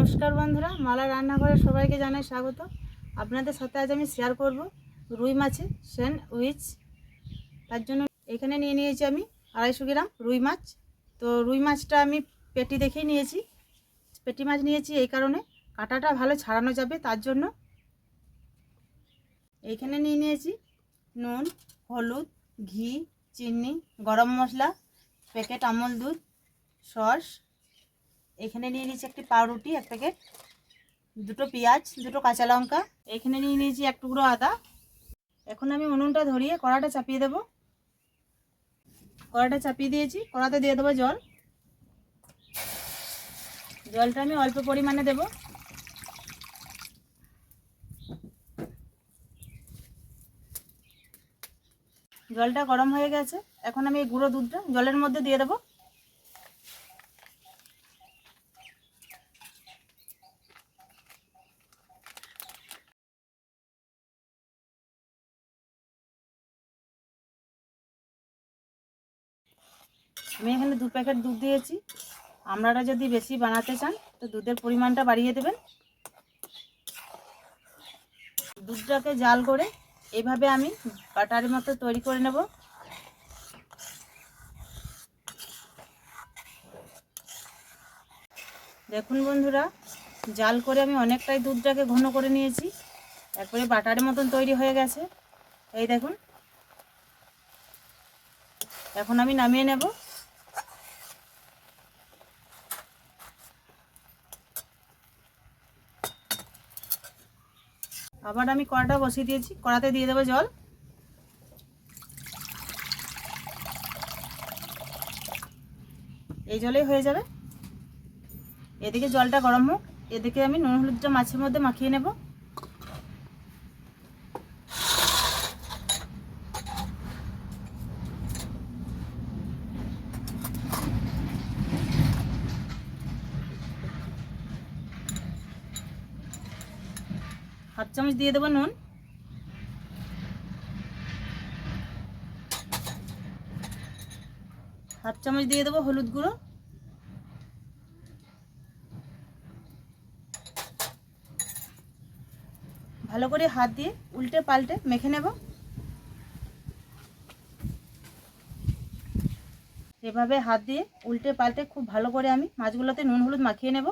নমস্কার বন্ধুরা, মালা রান্নাঘরে সবাইকে জানাই স্বাগত। আপনাদের সাথে আজ আমি শেয়ার করব রুই মাছের স্যান্ডউইচ। তার জন্য এখানে নিয়ে নিয়েছি আমি 250 গ্রাম রুই মাছ। তো রুই মাছটা আমি পেটি দেখেই নিয়েছি, পেটি মাছ নিয়েছি এই কারণে কাঁটাটা ভালো ছাড়ানো যাবে তার জন্য। এইখানে নিয়ে নিয়েছি নুন, হলুদ, ঘি, চিনি, গরম মশলা, প্যাকেট আমল দুধ, সস। এখানে নিয়ে নিয়েছি একটি পাউরুটি 1 প্যাকেট, দুটো পেঁয়াজ, দুটো কাঁচা লঙ্কা। এখানে নিয়ে নিয়েছি 1 টুকরো আদা। এখন আমি উনুনটা ধরিয়ে কড়াটা চাপিয়ে দেব। কড়াটা চাপিয়ে দিয়েছি, কড়াতে দিয়ে দেবো জল। জলটা আমি অল্প পরিমাণে দেব। জলটা গরম হয়ে গেছে, এখন আমি এই গুঁড়ো দুধটা জলের মধ্যে দিয়ে দেবো। আমি এখানে 2 প্যাকেট দুধ দিয়েছি। আপনারা যদি বেশি বানাতে চান তো দুধের পরিমাণটা বাড়িয়ে দেবেন। দুধটাকে জাল করে এইভাবে আমি বাটারের মতো তৈরি করে নেব। দেখুন বন্ধুরা, জাল করে আমি অনেকটাই দুধটাকে ঘন করে নিয়েছি, একবারে বাটারের মতন তৈরি হয়ে গেছে। এই দেখুন, এখন আমি নামিয়ে নেব। আবার আমি কড়াটা বসিয়ে দিয়েছি, কড়াতে দিয়ে দেবো জল। এই জলেই হয়ে যাবে। এদিকে জলটা গরম হোক, এদিকে আমি নুন হলুদটা মাছের মধ্যে মাখিয়ে নেব। হাফ চামচ দিয়ে দেবো নুন, হাফ চামচ দিয়ে দেবো হলুদ গুঁড়ো, ভালো করে হাত দিয়ে উল্টে পাল্টে মেখে নেব। এভাবে হাত দিয়ে উল্টে পাল্টে খুব ভালো করে আমি মাছগুলোতে নুন হলুদ মাখিয়ে নেব।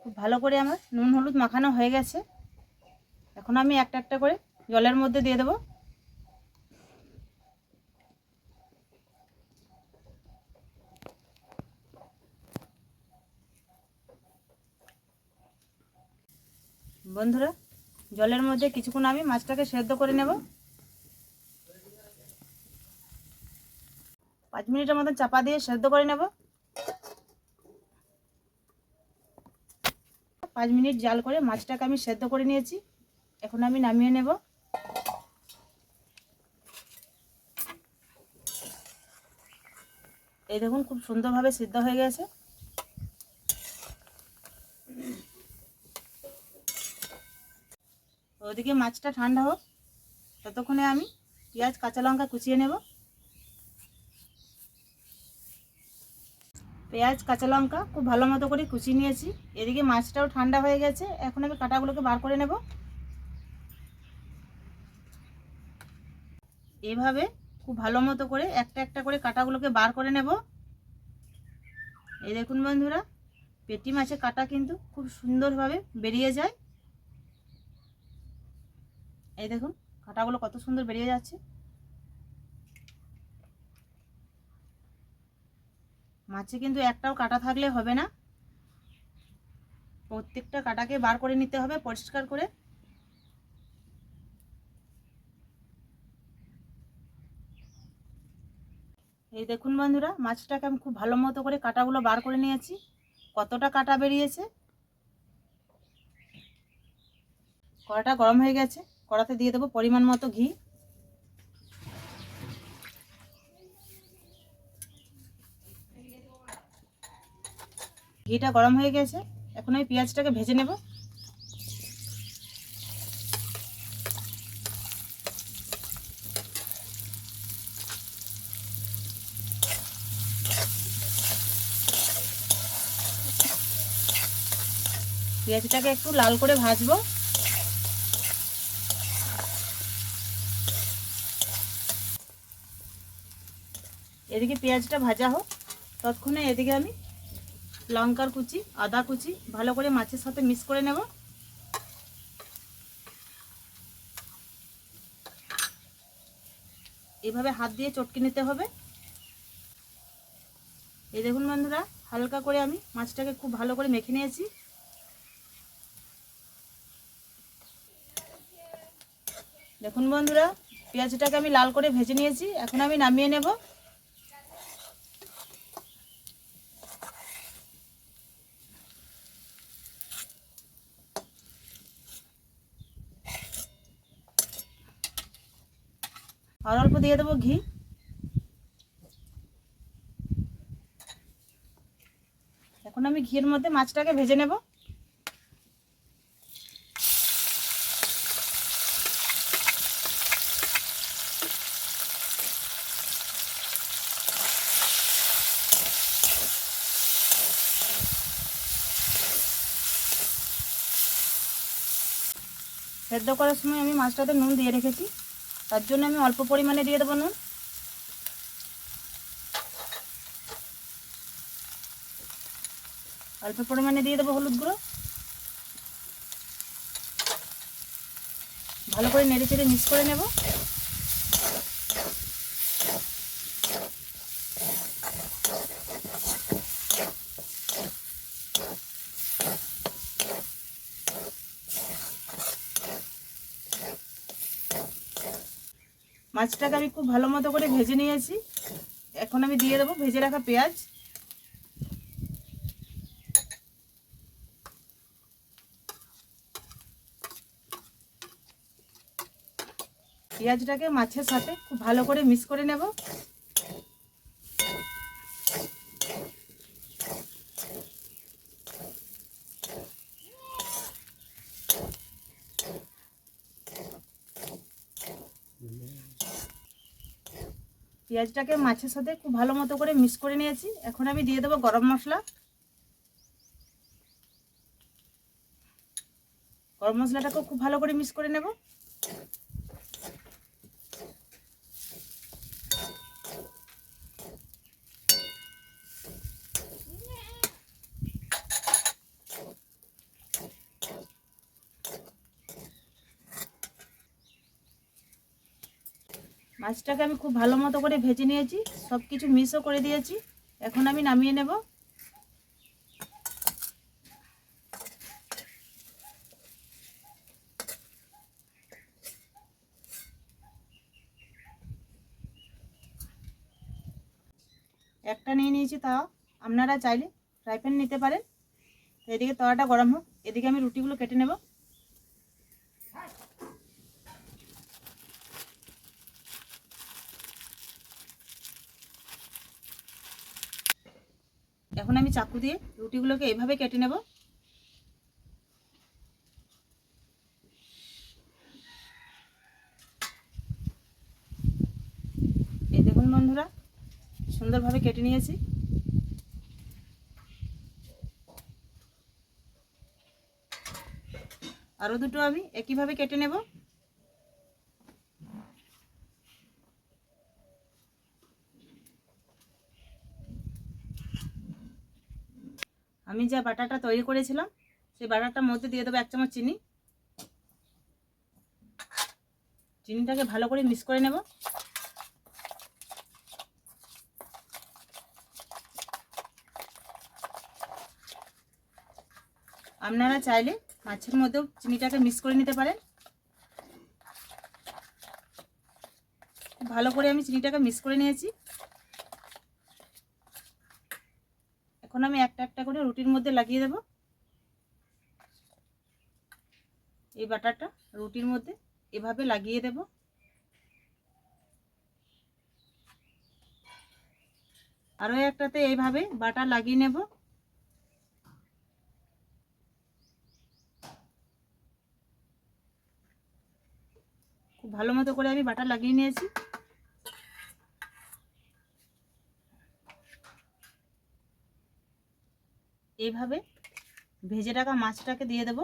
খুব ভালো করে আমার নুন হলুদ মাখানো হয়ে গেছে। এখন আমি একটা একটা করে জলের মধ্যে দিয়ে দেব। বন্ধুরা, জলের মধ্যে কিছুক্ষণ আমি মাছটাকে সেদ্ধ করে নেব। 5 মিনিটের মতো চাপা দিয়ে সেদ্ধ করে নেব। 5 মিনিট জাল করে মাছটাকে আমি সেদ্ধ করে নিয়েছি, এখন আমি নামিয়ে নেব। এই দেখুন, খুব সুন্দরভাবে সিদ্ধ হয়ে গেছে। ওদিকে মাছটা ঠান্ডা হোক, ততক্ষণে আমি পেঁয়াজ কাঁচা লঙ্কা কুচিয়ে নেব। পেঁয়াজ কাঁচা লঙ্কা খুব ভালো মতো করে কুচিয়ে নিয়েছি। এদিকে মাছটাও ঠান্ডা হয়ে গেছে, এখন আমি কাঁটাগুলোকে বার করে নেব। এইভাবে খুব ভালো মতো করে একটা একটা করে কাঁটাগুলোকে বার করে নেব। এই দেখুন বন্ধুরা, পেটি মাছের কাঁটা কিন্তু খুব সুন্দরভাবে বেরিয়ে যায়। এই দেখুন কাঁটাগুলো কত সুন্দর বেরিয়ে যাচ্ছে। মাছে কিন্তু একটাও কাঁটা থাকলে হবে না, প্রত্যেকটা কাঁটাকে বার করে নিতে হবে পরিষ্কার করে। এই দেখুন বন্ধুরা, মাছটাকে আমি খুব ভালো মতো করে কাঁটাগুলো বার করে নিয়েছি। কতটা কাঁটা বেরিয়েছে। কড়াটা গরম হয়ে গেছে, কড়াতে দিয়ে দেবো পরিমাণ মতো ঘি। ঘিটা গরম হয়ে গেছে, এখন আমি পেঁয়াজটাকে ভেজে নেব। পেঁয়াজটাকে একটু লাল করে ভাজবো। এদিকে পেঁয়াজটা ভাজা হোক, ততক্ষণে এদিকে আমি লঙ্কার কুচি, আদা কুচি ভালো করে মাছের সাথে মিক্স করে নেব। এভাবে হাত দিয়ে চটকে নিতে হবে। এই দেখুন বন্ধুরা, হালকা করে আমি মাছটাকে খুব ভালো করে মেখে নিয়েছি। দেখুন বন্ধুরা, পেঁয়াজটাকে আমি লাল করে ভেজে নিয়েছি। এখন আমি নামিয়ে নেব। আর অল্প দিয়ে দেবো ঘি। এখন আমি ঘিয়ের মধ্যে মাছটাকে ভেজে নেব। সেদ্ধ করার সময় আমি মাছটাতে নুন দিয়ে রেখেছি, তার জন্য আমি অল্প পরিমাণে দিয়ে দেবো নুন। অল্প পরিমাণে দিয়ে দেবো হলুদ গুঁড়ো। ভালো করে নেড়ে চেড়ে মিক্স করে নেব। মাছটাকে আমি খুব ভালো মতো করে ভেজে নিয়েছি। এখন আমি দিয়ে দেবো ভেজে রাখা পেঁয়াজ। পেঁয়াজটাকে মাছের সাথে খুব ভালো করে মিক্স করে নেব। পেঁয়াজটাকে মাছের সাথে খুব ভালো মতো করে মিক্স করে নিয়েছি। এখন আমি দিয়ে দেবো গরম মশলা। গরম মশলাটাকেও খুব ভালো করে মিক্স করে নেব। মাছটাকে আমি খুব ভালো মতো করে ভেজে নিয়েছি, সব কিছু মিক্সও করে দিয়েছি। এখন আমি নামিয়ে নেব। একটা নিয়ে নিয়েছি তাওয়া, আপনারা চাইলে ফ্রাই প্যান নিতে পারেন। তো এদিকে তাওয়াটা গরম হোক, এদিকে আমি রুটিগুলো কেটে নেব। এখন আমি চাকু দিয়ে রুটিগুলোকে এইভাবে কেটে নেব। এই দেখুন বন্ধুরা, সুন্দরভাবে কেটে নিয়েছি। আরও দুটো আমি একইভাবে কেটে নেব। আমি যা বাটাটা তৈরি করেছিলাম, সেই বাটাটার মধ্যে দিয়ে দেবো 1 চামচ চিনি। চিনিটাকে ভালো করে মিক্স করে নেব। আপনারা চাইলে মাছের মধ্যেও চিনিটাকে মিক্স করে নিতে পারেন। ভালো করে আমি চিনিটাকে মিক্স করে নিয়েছি। এখন আমি একটা একটা করে রুটির মধ্যে লাগিয়ে দেব। এই বাটারটা রুটির মধ্যে এভাবে লাগিয়ে দেব। আরও একটাতে এইভাবে বাটার লাগিয়ে নেব। খুব ভালো মতো করে আমি বাটার লাগিয়ে নিয়েছি। এইভাবে ভেজে রাখা মাছটাকে দিয়ে দেব।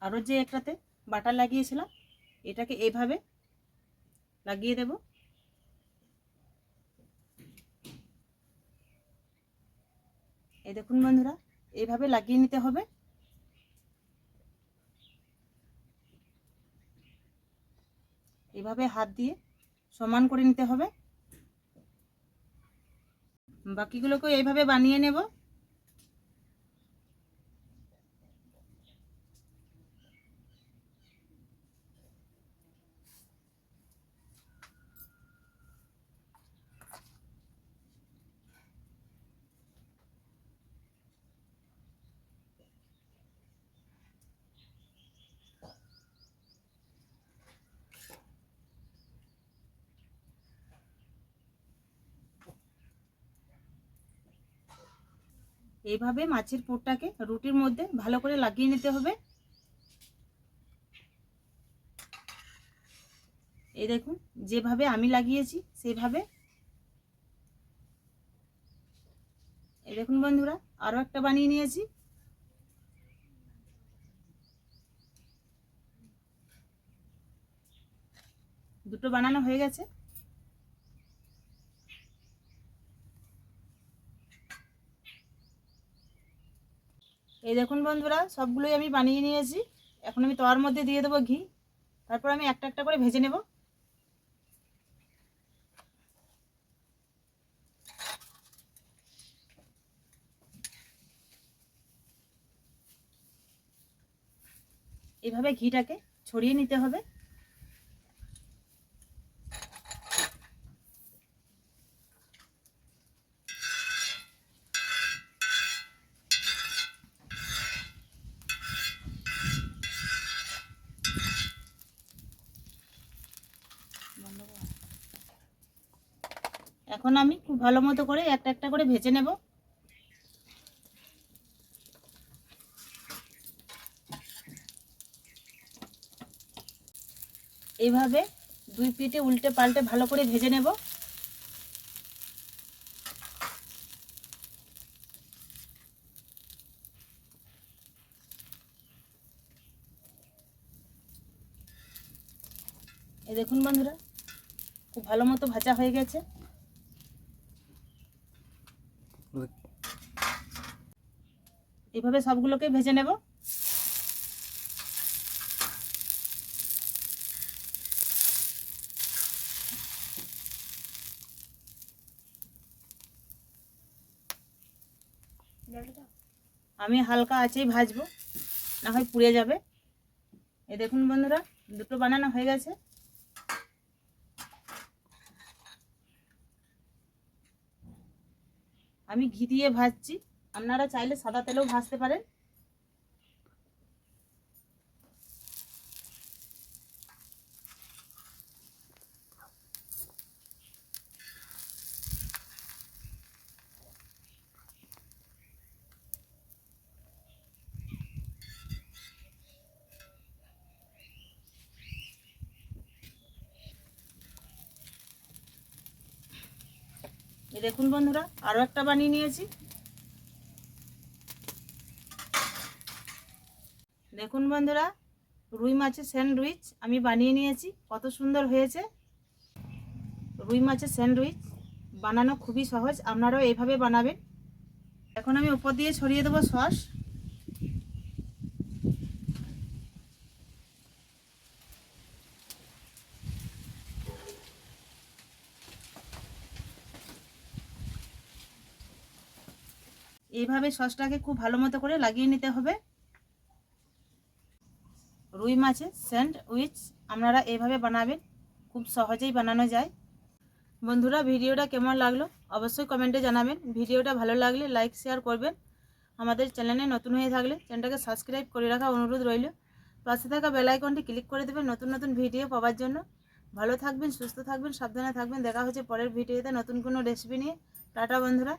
আরও যে একটাতে বাটার লাগিয়েছিলাম এটাকে এইভাবে লাগিয়ে দেব। এই দেখুন বন্ধুরা, এইভাবে লাগিয়ে নিতে হবে। এভাবে হাত দিয়ে সমান করে নিতে হবে। বাকিগুলোকেও এইভাবে বানিয়ে নেব। এইভাবে মাছের পুরটাকে রুটির মধ্যে ভালো করে লাগিয়ে নিতে হবে। এই দেখুন, যেভাবে আমি লাগিয়েছি সেইভাবে। এই দেখুন বন্ধুরা, আরও একটা বানিয়ে নিয়েছি। দুটো বানানো হয়ে গেছে। এই দেখুন বন্ধুরা, সবগুলোই আমি বানিয়ে নিয়েছি। এখন আমি তাওয়ার মধ্যে দিয়ে দেবো ঘি। তারপর আমি একটা একটা করে ভেজে নেব। এভাবে ঘিটাকে ছড়িয়ে নিতে হবে। এখন আমি খুব ভালো মতো করে একটা একটা করে ভেজে নেব। এইভাবে দুই পিঠে উল্টে পাল্টে ভালো করে ভেজে নেব। এই দেখুন বন্ধুরা, খুব ভালো মতো ভাজা হয়ে গেছে। এইভাবে সবগুলোকে ভেজে নেব। আমি হালকা আঁচেই ভাজবো, না হয় পুড়ে যাবে। এই দেখুন বন্ধুরা, দুটো বানানো হয়ে গেছে। আমি ঘি দিয়ে ভাজছি, আপনারা চাইলে সাদা তেলেও ভাজতে পারেন। এই দেখুন বন্ধুরা, আরও একটা বানিয়ে নিয়েছি। দেখুন বন্ধুরা, রুই মাছের স্যান্ডউইচ আমি বানিয়ে নিয়েছি। কত সুন্দর হয়েছে। রুই মাছের স্যান্ডউইচ বানানো খুবই সহজ, আপনারাও এইভাবে বানাবেন। এখন আমি উপর দিয়ে ছড়িয়ে দেবো সস। এইভাবে সসটাকে খুব ভালো মতো করে লাগিয়ে নিতে হবে। রুই মাছের স্যান্ডউইচ আপনারা এইভাবে বানাবেন, খুব সহজেই বানানো যায়। বন্ধুরা, ভিডিওটা কেমন লাগলো অবশ্যই কমেন্টে জানাবেন। ভিডিওটা ভালো লাগলে লাইক শেয়ার করবেন। আমাদের চ্যানেলে নতুন হয়ে থাকলে চ্যানেলটাকে সাবস্ক্রাইব করে রাখা অনুরোধ রইল। পাশে থাকা বেল আইকনটি ক্লিক করে দেবেন নতুন নতুন ভিডিও পাওয়ার জন্য। ভালো থাকবেন, সুস্থ থাকবেন, সাবধানে থাকবেন। দেখা হচ্ছে পরের ভিডিওতে নতুন কোনো রেসিপি নিয়ে। টাটা বন্ধুরা।